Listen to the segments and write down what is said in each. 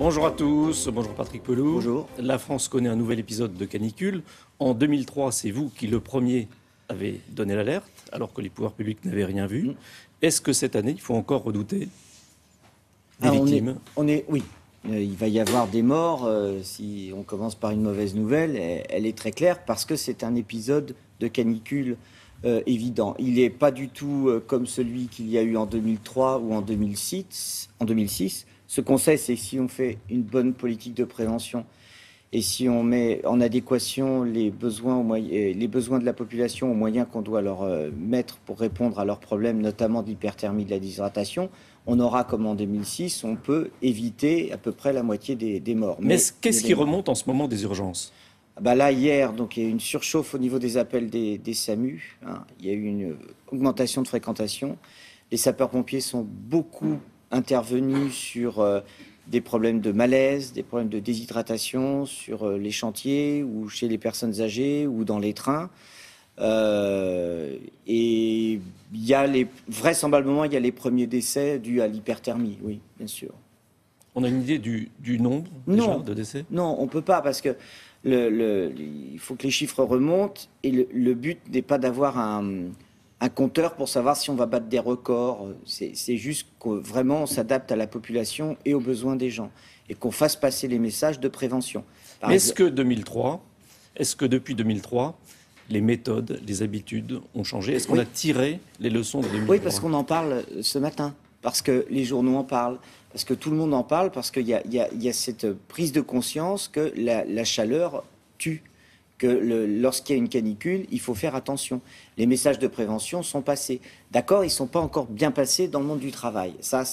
Bonjour à tous, bonjour Patrick Pelloux. Bonjour. La France connaît un nouvel épisode de canicule. En 2003, c'est vous qui, le premier, avez donné l'alerte, alors que les pouvoirs publics n'avaient rien vu. Est-ce que cette année, il faut encore redouter des victimes? Oui, il va y avoir des morts. Si on commence par une mauvaise nouvelle, elle est très claire parce que c'est un épisode de canicule évident. Il n'est pas du tout comme celui qu'il y a eu en 2003 ou en 2006. Ce qu'on sait, c'est que si on fait une bonne politique de prévention et si on met en adéquation les besoins de la population aux moyens qu'on doit leur mettre pour répondre à leurs problèmes, notamment d'hyperthermie, de la déshydratation, on aura, comme en 2006, on peut éviter à peu près la moitié des morts. Mais qu'est-ce qui remonte en ce moment des urgences? Là, hier, donc, il y a eu une surchauffe au niveau des appels des SAMU. Il y a eu une augmentation de fréquentation. Les sapeurs-pompiers sont beaucoup intervenus sur des problèmes de malaise, des problèmes de déshydratation sur les chantiers ou chez les personnes âgées ou dans les trains. Et il y a vraisemblablement, il y a les premiers décès dus à l'hyperthermie, oui, bien sûr. On a une idée du nombre déjà de décès? Non, on ne peut pas parce que il faut que les chiffres remontent et le but n'est pas d'avoir un compteur pour savoir si on va battre des records. C'est juste que vraiment on s'adapte à la population et aux besoins des gens et qu'on fasse passer les messages de prévention. Mais est-ce que depuis 2003, les méthodes, les habitudes ont changé? Est-ce qu'on a tiré les leçons de 2003? Oui, parce qu'on en parle ce matin, parce que les journaux en parlent, parce que tout le monde en parle, parce qu'il y a cette prise de conscience que la chaleur tue, que lorsqu'il y a une canicule, il faut faire attention. Les messages de prévention sont passés. D'accord, ils ne sont pas encore bien passés dans le monde du travail. Ça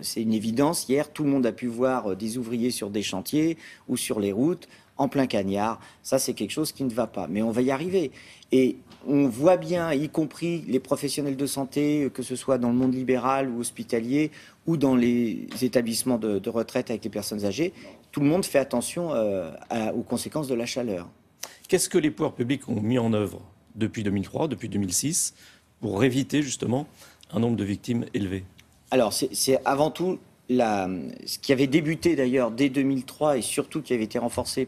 c'est une évidence. Hier, tout le monde a pu voir des ouvriers sur des chantiers ou sur les routes, en plein cagnard. Ça, c'est quelque chose qui ne va pas. Mais on va y arriver. Et on voit bien, y compris les professionnels de santé, que ce soit dans le monde libéral ou hospitalier, ou dans les établissements de retraite avec les personnes âgées, tout le monde fait attention aux conséquences de la chaleur. Qu'est-ce que les pouvoirs publics ont mis en œuvre depuis 2003, depuis 2006, pour éviter justement un nombre de victimes élevé? Alors, c'est avant tout ce qui avait débuté d'ailleurs dès 2003 et surtout qui avait été renforcé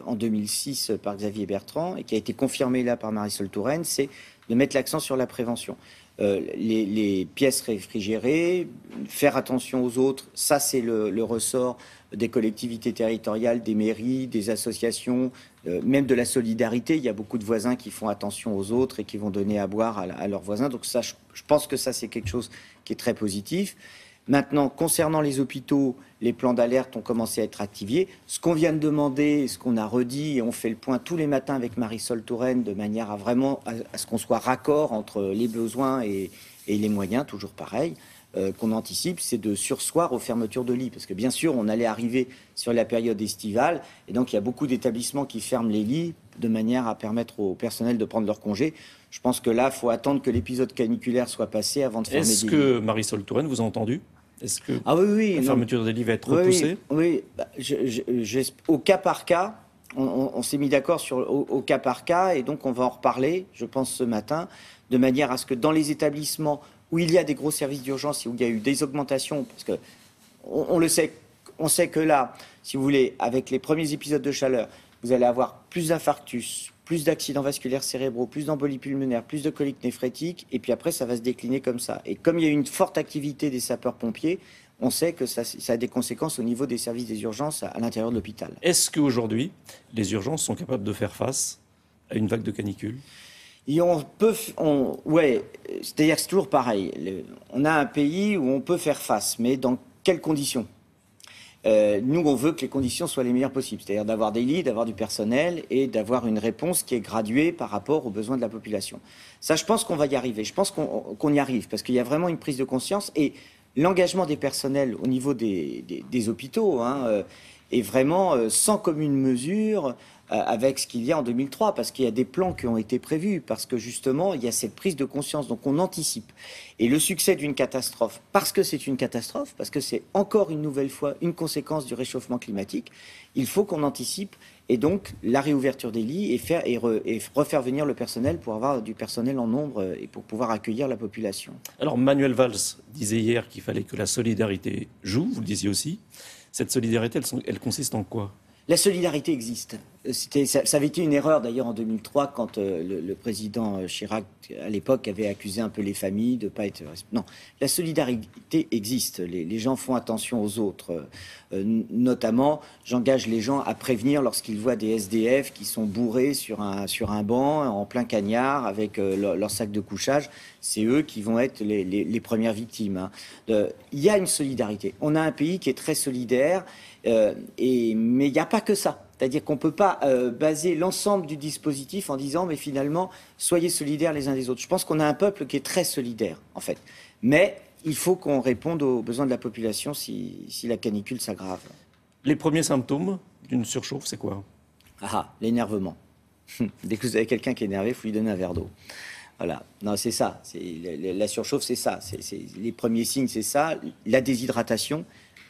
en 2006 par Xavier Bertrand et qui a été confirmé là par Marisol Touraine, c'est de mettre l'accent sur la prévention. Les pièces réfrigérées, faire attention aux autres, ça c'est le ressort des collectivités territoriales, des mairies, des associations, même de la solidarité. Il y a beaucoup de voisins qui font attention aux autres et qui vont donner à boire à leurs voisins. Donc ça, je pense que ça c'est quelque chose qui est très positif. Maintenant, concernant les hôpitaux, les plans d'alerte ont commencé à être activés. Ce qu'on vient de demander, ce qu'on a redit, et on fait le point tous les matins avec Marisol Touraine, de manière à vraiment à ce qu'on soit raccord entre les besoins et les moyens, toujours pareil, qu'on anticipe, c'est de surseoir aux fermetures de lits. Parce que bien sûr, on allait arriver sur la période estivale, et donc il y a beaucoup d'établissements qui ferment les lits de manière à permettre au personnel de prendre leur congé. Je pense que là, il faut attendre que l'épisode caniculaire soit passé avant de fermer des lits. Est-ce que Marisol Touraine vous a entendu? Est-ce que oui, la fermeture des lits va être repoussée? Oui. Au cas par cas, on s'est mis d'accord au cas par cas, et donc on va en reparler, je pense, ce matin, de manière à ce que dans les établissements où il y a des gros services d'urgence et où il y a eu des augmentations, parce que on sait que là, si vous voulez, avec les premiers épisodes de chaleur, vous allez avoir plus d'infarctus, plus d'accidents vasculaires cérébraux, plus d'embolies pulmonaires, plus de coliques néphrétiques, et puis après, ça va se décliner comme ça. Et comme il y a eu une forte activité des sapeurs-pompiers, on sait que ça a des conséquences au niveau des services des urgences à l'intérieur de l'hôpital. Est-ce qu'aujourd'hui, les urgences sont capables de faire face à une vague de canicule? Et c'est-à-dire que c'est toujours pareil. On a un pays où on peut faire face, mais dans quelles conditions ? Nous, on veut que les conditions soient les meilleures possibles, c'est-à-dire d'avoir des lits, d'avoir du personnel et d'avoir une réponse qui est graduée par rapport aux besoins de la population. Ça, je pense qu'on va y arriver. Je pense qu'on y arrive parce qu'il y a vraiment une prise de conscience et l'engagement des personnels au niveau des hôpitaux est vraiment sans commune mesure avec ce qu'il y a en 2003, parce qu'il y a des plans qui ont été prévus, parce que justement, il y a cette prise de conscience, donc on anticipe. Et le succès d'une catastrophe, parce que c'est une catastrophe, parce que c'est encore une nouvelle fois une conséquence du réchauffement climatique, il faut qu'on anticipe, et donc la réouverture des lits et refaire venir le personnel pour avoir du personnel en nombre et pour pouvoir accueillir la population. Alors Manuel Valls disait hier qu'il fallait que la solidarité joue, vous le disiez aussi. Cette solidarité, elle consiste en quoi? La solidarité existe. Ça avait été une erreur d'ailleurs en 2003 quand le président Chirac, à l'époque, avait accusé un peu les familles de ne pas être... Non, la solidarité existe. Les gens font attention aux autres. Notamment, j'engage les gens à prévenir lorsqu'ils voient des SDF qui sont bourrés sur un banc, en plein cagnard, avec leur sac de couchage. C'est eux qui vont être les premières victimes. Hein. Il y a une solidarité. On a un pays qui est très solidaire, mais il n'y a pas que ça. C'est-à-dire qu'on ne peut pas baser l'ensemble du dispositif en disant mais finalement, soyez solidaires les uns des autres. Je pense qu'on a un peuple qui est très solidaire, en fait. Mais il faut qu'on réponde aux besoins de la population si la canicule s'aggrave. Les premiers symptômes d'une surchauffe, c'est quoi? L'énervement. Dès que vous avez quelqu'un qui est énervé, il faut lui donner un verre d'eau. Voilà. Non, c'est ça. La surchauffe, c'est ça. Les premiers signes, c'est ça. La déshydratation,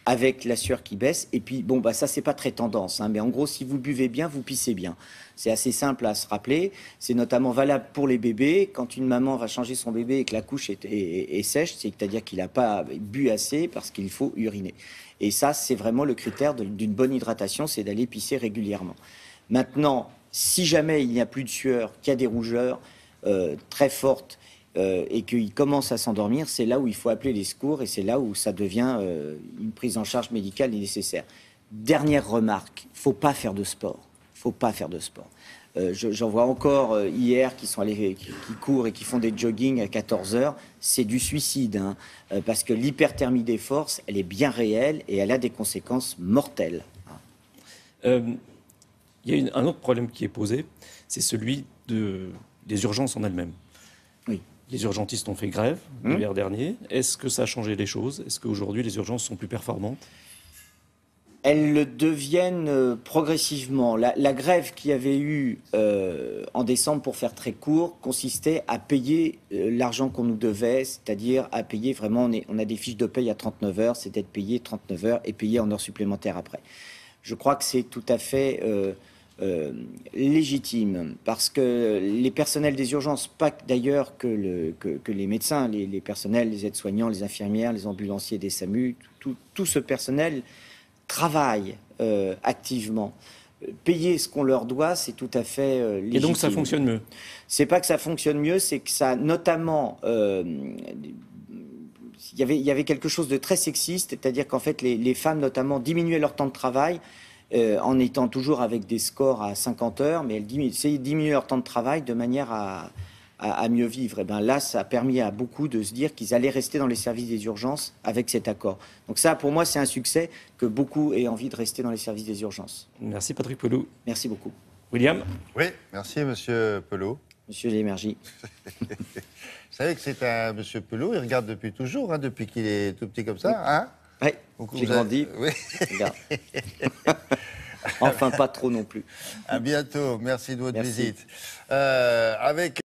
avec la sueur qui baisse. Et puis, bon, ça, c'est pas très tendance. Hein, mais en gros, si vous buvez bien, vous pissez bien. C'est assez simple à se rappeler. C'est notamment valable pour les bébés. Quand une maman va changer son bébé et que la couche est sèche, c'est-à-dire qu'il n'a pas bu assez parce qu'il faut uriner. Et ça, c'est vraiment le critère d'une bonne hydratation, c'est d'aller pisser régulièrement. Maintenant, si jamais il n'y a plus de sueur, qu'il y a des rougeurs très fortes, et qu'il commence à s'endormir, c'est là où il faut appeler les secours et c'est là où ça devient une prise en charge médicale nécessaire. Dernière remarque, il ne faut pas faire de sport. Faut pas faire de sport. J'en vois encore hier qui courent et qui font des jogging à 14 heures. C'est du suicide, hein, parce que l'hyperthermie des forces, elle est bien réelle et elle a des conséquences mortelles. Il y a un autre problème qui est posé, c'est celui des urgences en elles-mêmes. Oui. Les urgentistes ont fait grève l'hiver dernier. Est-ce que ça a changé les choses? Est-ce qu'aujourd'hui, les urgences sont plus performantes? Elles le deviennent progressivement. La grève qu'il y avait eu en décembre, pour faire très court, consistait à payer l'argent qu'on nous devait, c'est-à-dire à payer vraiment, on a des fiches de paye à 39 heures, c'est d'être payé 39 heures et payé en heures supplémentaires après. Je crois que c'est tout à fait... légitime, parce que les personnels des urgences, pas d'ailleurs que les médecins, les personnels, les aides-soignants, les infirmières, les ambulanciers des SAMU, tout ce personnel travaille activement. Payer ce qu'on leur doit, c'est tout à fait légitime. Et donc ça fonctionne mieux? C'est pas que ça fonctionne mieux, c'est que ça, notamment... il y avait quelque chose de très sexiste, c'est-à-dire qu'en fait, les femmes, notamment, diminuaient leur temps de travail en étant toujours avec des scores à 50 heures, mais elles essayaient de diminuer leur temps de travail de manière à mieux vivre. Et bien là, ça a permis à beaucoup de se dire qu'ils allaient rester dans les services des urgences avec cet accord. Donc ça, pour moi, c'est un succès que beaucoup aient envie de rester dans les services des urgences. Merci Patrick Pelloux. Merci beaucoup. William? Oui, merci Monsieur Pelloux. Monsieur Lémergie. Vous savez que c'est un Monsieur Pelloux, il regarde depuis toujours, hein, depuis qu'il est tout petit comme ça, hein? Oui, j'ai grandi. Oui. Regarde. Enfin, pas trop non plus. À bientôt, merci de votre Merci. visite. Avec